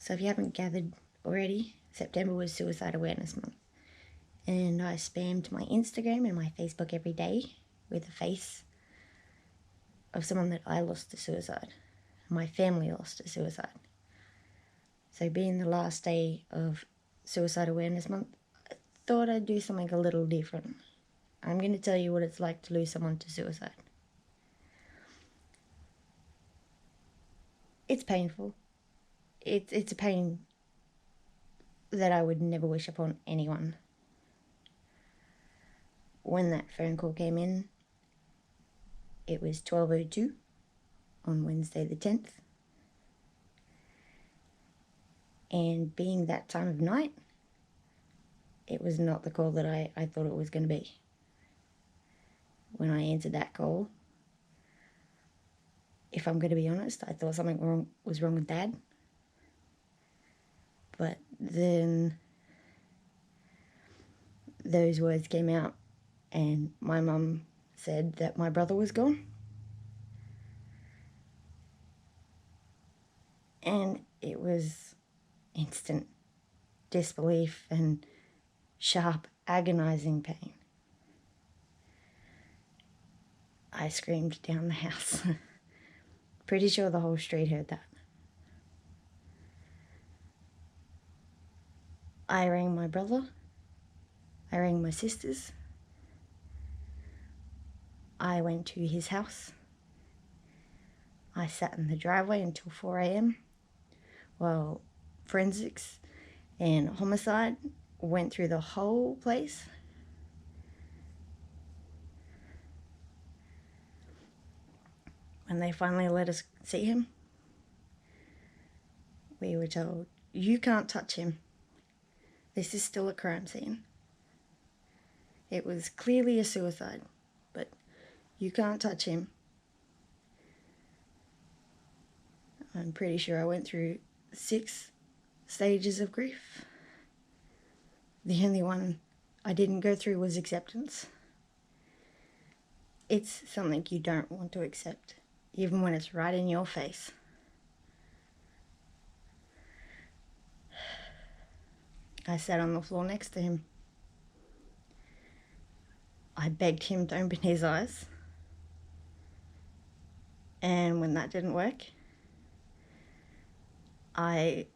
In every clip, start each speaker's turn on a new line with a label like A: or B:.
A: So if you haven't gathered already, September was Suicide Awareness Month. And I spammed my Instagram and my Facebook every day with a face of someone that I lost to suicide. My family lost to suicide. So being the last day of Suicide Awareness Month, I thought I'd do something a little different. I'm going to tell you what it's like to lose someone to suicide. It's painful. It's a pain that I would never wish upon anyone. When that phone call came in, it was 12:02 on Wednesday the 10th. And being that time of night, it was not the call that I thought it was going to be. When I answered that call, if I'm going to be honest, I thought something was wrong with Dad. But then those words came out and my mum said that my brother was gone. And it was instant disbelief and sharp, agonizing pain. I screamed down the house. Pretty sure the whole street heard that. I rang my brother. I rang my sisters. I went to his house. I sat in the driveway until 4 a.m. while forensics and homicide went through the whole place. When they finally let us see him, we were told, "You can't touch him. This is still a crime scene. It was clearly a suicide, but you can't touch him." I'm pretty sure I went through 6 stages of grief. The only one I didn't go through was acceptance. It's something you don't want to accept, even when it's right in your face. I sat on the floor next to him. I begged him to open his eyes. And when that didn't work, I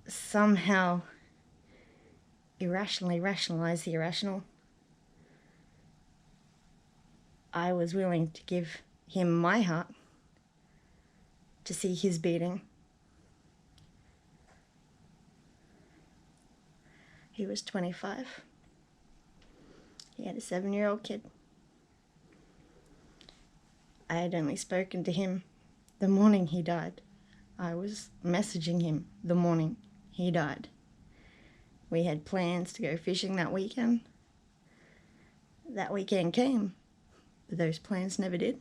A: somehow irrationally rationalized the irrational. I was willing to give him my heart to see his beating. He was 25. He had a 7-year-old kid. I had only spoken to him the morning he died. I was messaging him the morning he died. We had plans to go fishing that weekend. That weekend came, but those plans never did.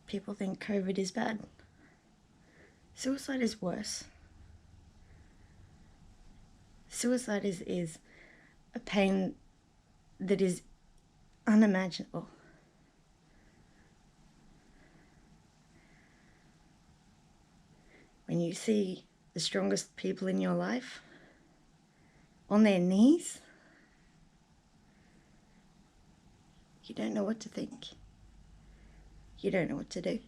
A: People think COVID is bad. Suicide is worse. Suicide is a pain that is unimaginable. When you see the strongest people in your life on their knees, you don't know what to think. You don't know what to do.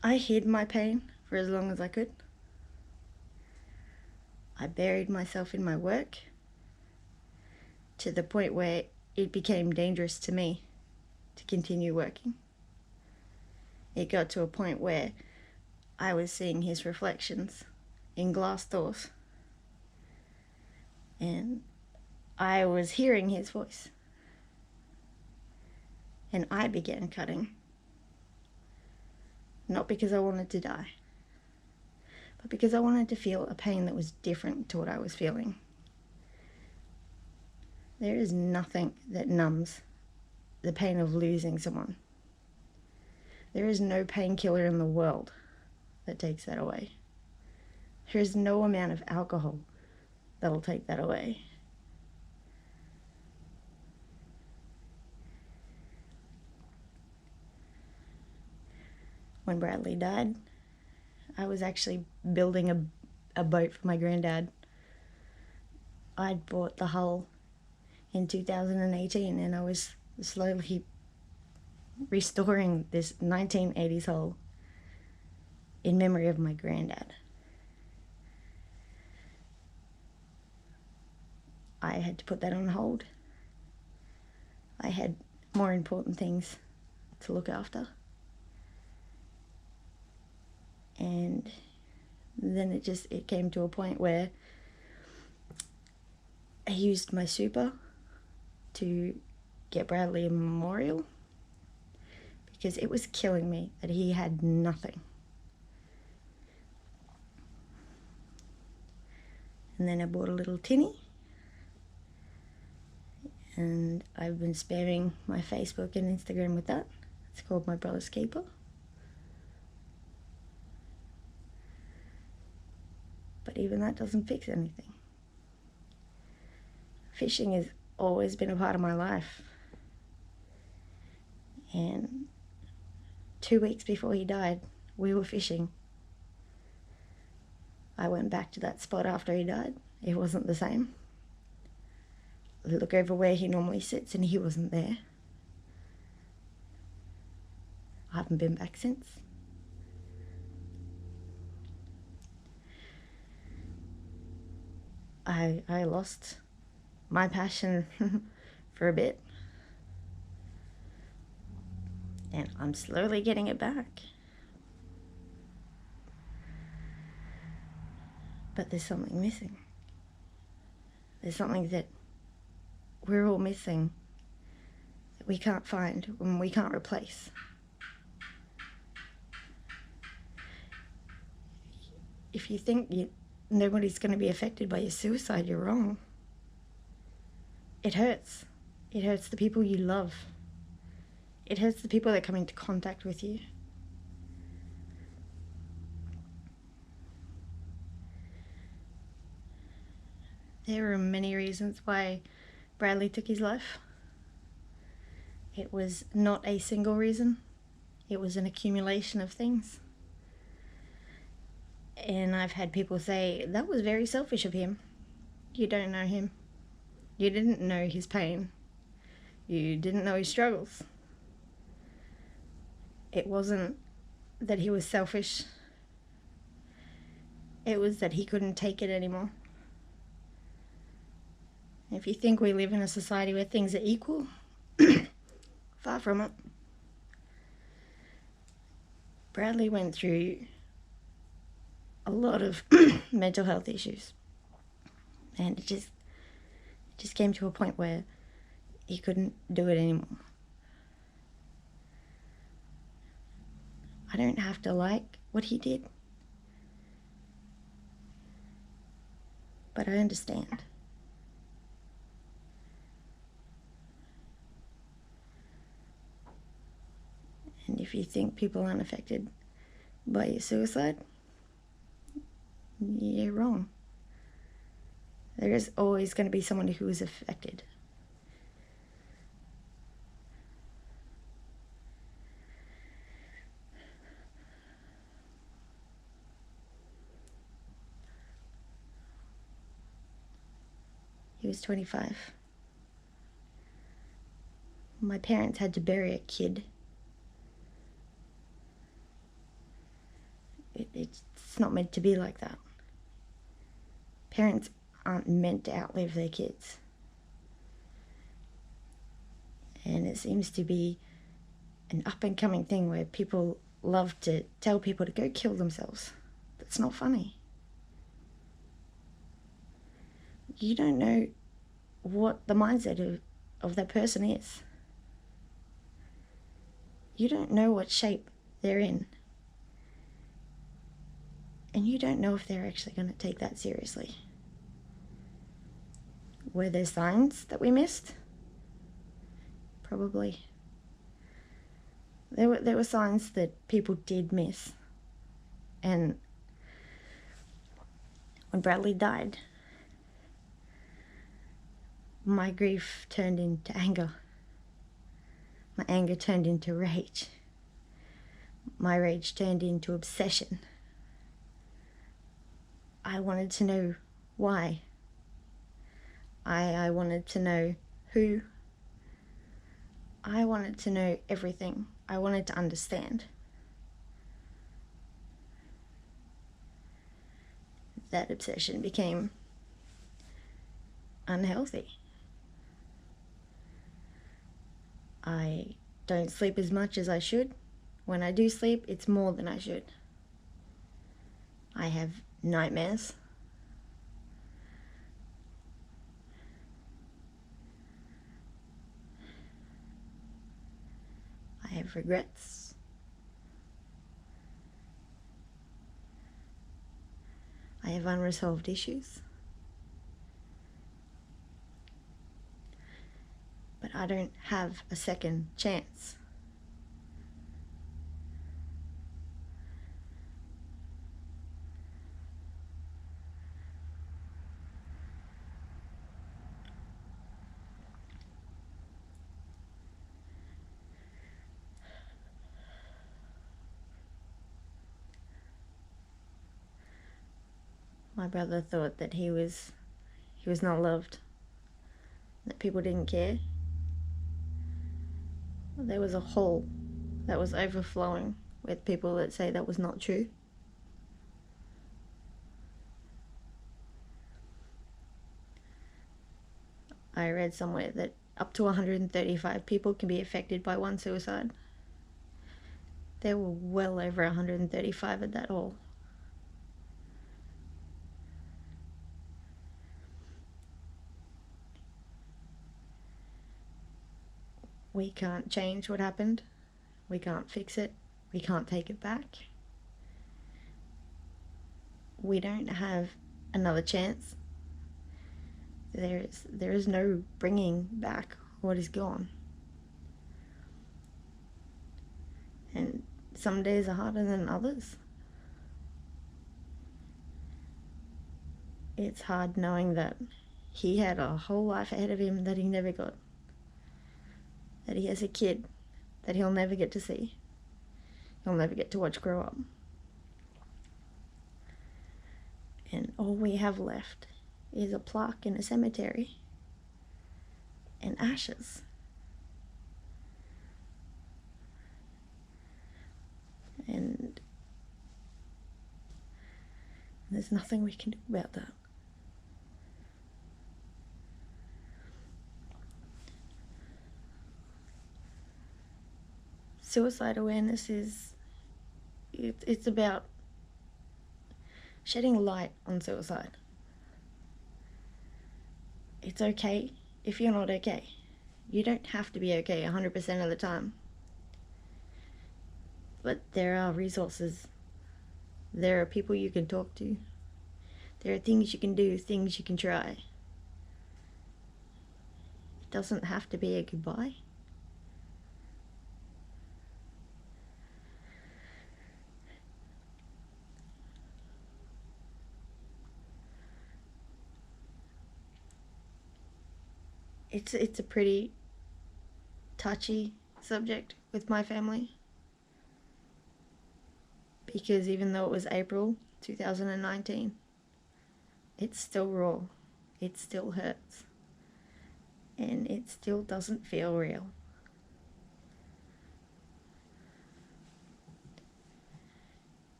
A: I hid my pain for as long as I could. I buried myself in my work to the point where it became dangerous to me to continue working. It got to a point where I was seeing his reflections in glass doors, and I was hearing his voice, and I began cutting. Not because I wanted to die, but because I wanted to feel a pain that was different to what I was feeling. There is nothing that numbs the pain of losing someone. There is no painkiller in the world that takes that away. There is no amount of alcohol that'll take that away. when Bradley died, I was actually building a boat for my granddad. I'd bought the hull in 2018 and I was slowly restoring this 1980s hull in memory of my granddad. I had to put that on hold. I had more important things to look after. And then it came to a point where I used my super to get Bradley a memorial because it was killing me that he had nothing. And then I bought a little tinny, and I've been spamming my Facebook and Instagram with that. It's called My Brother's Keeper. But even that doesn't fix anything. Fishing has always been a part of my life. And 2 weeks before he died, we were fishing. I went back to that spot after he died. It wasn't the same. I look over where he normally sits and he wasn't there. I haven't been back since. I lost my passion for a bit. And I'm slowly getting it back. But there's something missing. There's something that we're all missing that we can't find and we can't replace. If you think nobody's going to be affected by your suicide, you're wrong. It hurts. It hurts the people you love. It hurts the people that come into contact with you. There are many reasons why Bradley took his life. It was not a single reason. It was an accumulation of things. And I've had people say, that was very selfish of him. You don't know him. You didn't know his pain. You didn't know his struggles. It wasn't that he was selfish. It was that he couldn't take it anymore. If you think we live in a society where things are equal, far from it. Bradley went through a lot of mental health issues. And it just came to a point where he couldn't do it anymore. I don't have to like what he did. But I understand. And if you think people aren't affected by your suicide, you're wrong. There is always going to be someone who is affected. He was 25. My parents had to bury a kid. It's not meant to be like that. Parents aren't meant to outlive their kids. And it seems to be an up-and-coming thing where people love to tell people to go kill themselves. That's not funny. You don't know what the mindset of that person is. You don't know what shape they're in. And you don't know if they're actually going to take that seriously. Were there signs that we missed? Probably. There were signs that people did miss. And when Bradley died, my grief turned into anger. My anger turned into rage. my rage turned into obsession. I wanted to know why. I wanted to know who. I wanted to know everything. I wanted to understand. That obsession became unhealthy. I don't sleep as much as I should. When I do sleep, it's more than I should. I have nightmares. I have regrets. I have unresolved issues. But I don't have a second chance. My brother thought that he was not loved, that people didn't care. There was a hole that was overflowing with people that say that was not true. I read somewhere that up to 135 people can be affected by one suicide. There were well over 135 at that hole. We can't change what happened. We can't fix it. We can't take it back. We don't have another chance. There is no bringing back what is gone. And some days are harder than others. It's hard knowing that he had a whole life ahead of him that he never got. That he has a kid that he'll never get to see. He'll never get to watch grow up. And all we have left is a plaque in a cemetery and ashes. And there's nothing we can do about that. Suicide awareness it's about shedding light on suicide. It's okay if you're not okay. You don't have to be okay 100% of the time. But there are resources. There are people you can talk to. There are things you can do, things you can try. It doesn't have to be a goodbye. It's a pretty touchy subject with my family, because even though it was April 2019, it's still raw, it still hurts, and it still doesn't feel real.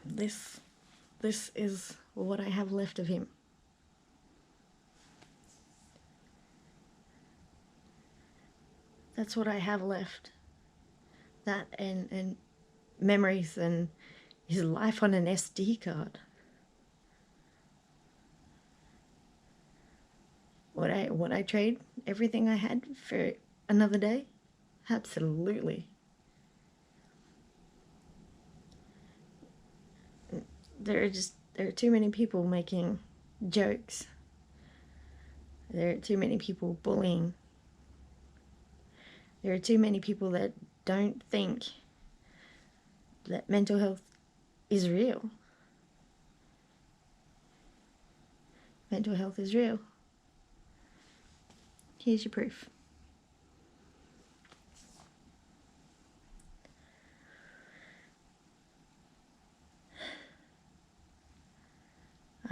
A: This is what I have left of him. That's what I have left. That and memories and his life on an SD card. Would I trade everything I had for another day? Absolutely. There are too many people making jokes. There are too many people bullying. There are too many people that don't think that mental health is real. Mental health is real. Here's your proof.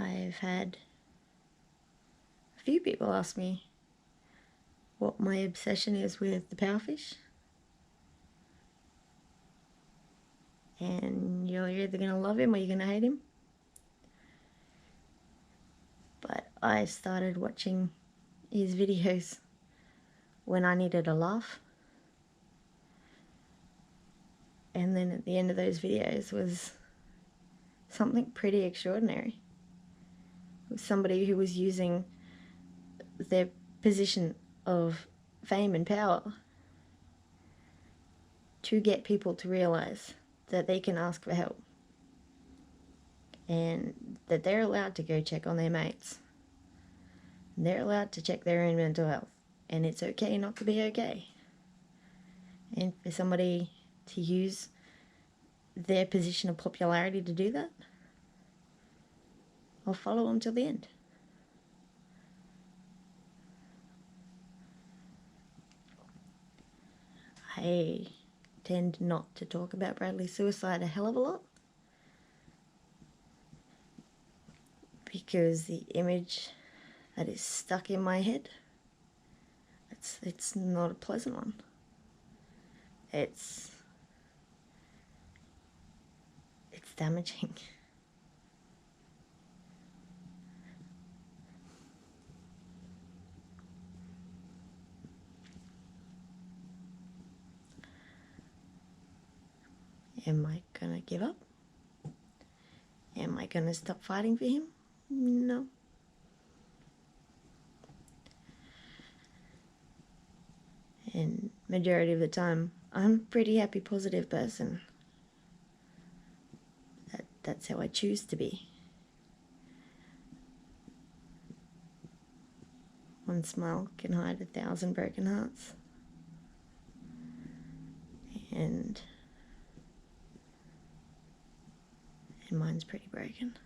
A: I've had a few people ask me what my obsession is with the powerfish. And you're either going to love him or you're going to hate him. But I started watching his videos when I needed a laugh. And then at the end of those videos was something pretty extraordinary. It was somebody who was using their position of fame and power to get people to realize that they can ask for help and that they're allowed to go check on their mates. They're allowed to check their own mental health, and it's okay not to be okay. And for somebody to use their position of popularity to do that, I'll follow them till the end. I tend not to talk about Bradley's suicide a hell of a lot, because the image that is stuck in my head, it's not a pleasant one. It's damaging. Am I gonna give up? Am I gonna stop fighting for him? No. And majority of the time, I'm a pretty happy, positive person. That's how I choose to be. One smile can hide 1,000 broken hearts. And mine's pretty broken.